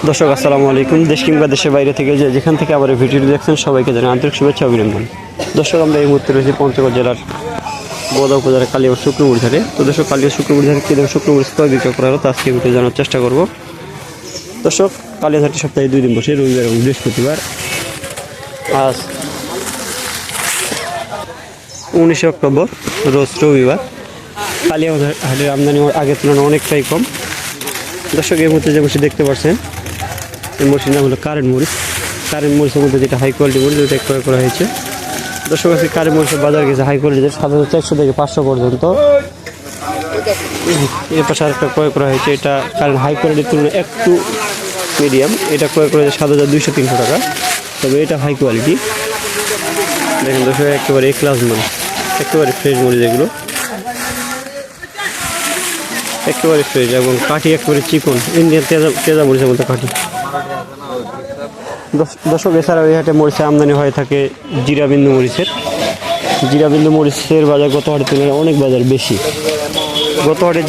দর্শক আসসালামু আলাইকুম। দেশ কিংবা দেশের বাইরে থেকে যেখান থেকে আবার ভিডিওটি দেখছেন সবাইকে জানাই আন্তরিক শুভেচ্ছা অভিনন্দন। দর্শক আমরা এই মুহূর্তে রয়েছি পঞ্চগড় জেলার বোদা উপজেলার কালিয়াগঞ্জ শুক্রমুড়ি ঘাটে। তো দর্শক কালিয়াগঞ্জ শুক্রমুড়ি ঘাটে কীরকম শুক্রমুড়ি ক্রয় বিক্রয় করা হলো তা আজকে ভিডিও জানার চেষ্টা করব। দর্শক কালিয়াগঞ্জ হাটে সপ্তাহে 2 দিন বসে, রবিবার এবং বৃহস্পতিবার। আজ 19 অক্টোবর রোজ রবিবার। কালিয়াগঞ্জ হাটের আমদানি আগের তুলনায় অনেকটাই কম। দর্শক এই মুহূর্তে যে মরিচ দেখতে পাচ্ছেন এই মরিচের নাম হলো কারেন্ট মরিচ। কারেন্ট মরিচের মধ্যে যেটা হাই কোয়ালিটি মরিচ ওইটা ক্রয় করা হয়েছে। দর্শক আছে কারেন্ট মরিচের বাজার গেছে হাই কোয়ালিটির 7,400 থেকে 500 পর্যন্ত। এর পাশে আরেকটা ক্রয় করা হয়েছে, এটা কারেন্ট হাই কোয়ালিটির তুলনায় একটু মিডিয়াম, এটা ক্রয় করা হয়েছে 7,200-300 টাকা। তবে এটা হাই কোয়ালিটি। দেখেন দর্শক একেবারে এ ক্লাস মরিচ, একেবারে ফ্রেশ মরিচ, এগুলো একেবারে ফ্রেশ এবং কাঠি একেবারে চিকন, ইন্ডিয়ান তেজা মরিচের মতো কাঠি। দর্শক এছাড়াও এই হাটে মরিচের আমদানি হয়ে থাকে জিরাবিন্দু মরিচের। জিরাবিন্দু মরিচের বাজার গত হাটের তুলনায় অনেক বাজার বেশি। গত হাটে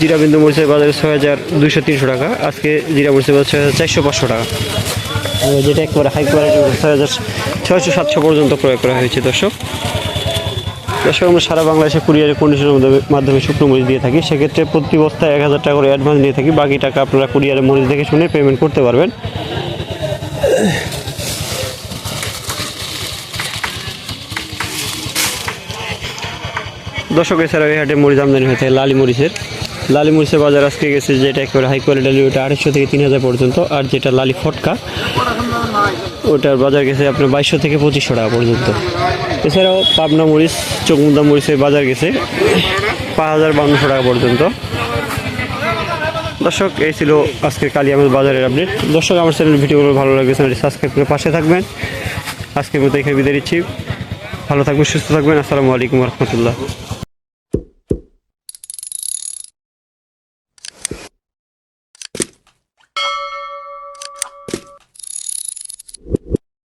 জিরাবিন্দু মরিচের বাজার 6,200-300 টাকা, আজকে জিরা মরিচের বাজার 6,400-500 টাকা, যেটা একেবারে হাই কোয়ালিটি 6,600-700 পর্যন্ত ক্রয় করা হয়েছে। দর্শক আমরা সারা বাংলাদেশে কুরিয়ারের কন্ডিশনের মাধ্যমে শুকনো মরিচ দিয়ে থাকি। সেক্ষেত্রে প্রতি বস্তায় 1,000 টাকা করে অ্যাডভান্স নিয়ে থাকি, বাকি টাকা আপনারা কুরিয়ারের মরিচ দেখে শুনে পেমেন্ট করতে পারবেন। দর্শক এছাড়াও এই হাটে মরিচ আমদানি হয়ে থাকে লালি মরিচের বাজার আজকে গেছে, যেটা একেবারে হাই কোয়ালিটি ওটা 250 থেকে 3,000 পর্যন্ত, আর যেটা লালি ফটকা ওটার বাজার গেছে আপনার 2,200 থেকে 2,500 টাকা পর্যন্ত। এছাড়াও পাবনা মরিচ, চকমুদা মরিচের বাজার গেছে 5,500 টাকা পর্যন্ত। দর্শক এই ছিল আজকের কালিয়াগঞ্জ বাজারের আপডেট। দর্শক আমার চ্যানেলের ভিডিওগুলো ভালো লাগবে চ্যানেলটি সাবস্ক্রাইব করে পাশে থাকবেন। আজকের মতো এখানে বিদায় নিচ্ছি। ভালো থাকবেন, সুস্থ থাকবেন। আসসালামু আলাইকুম রহমতুল্লাহ।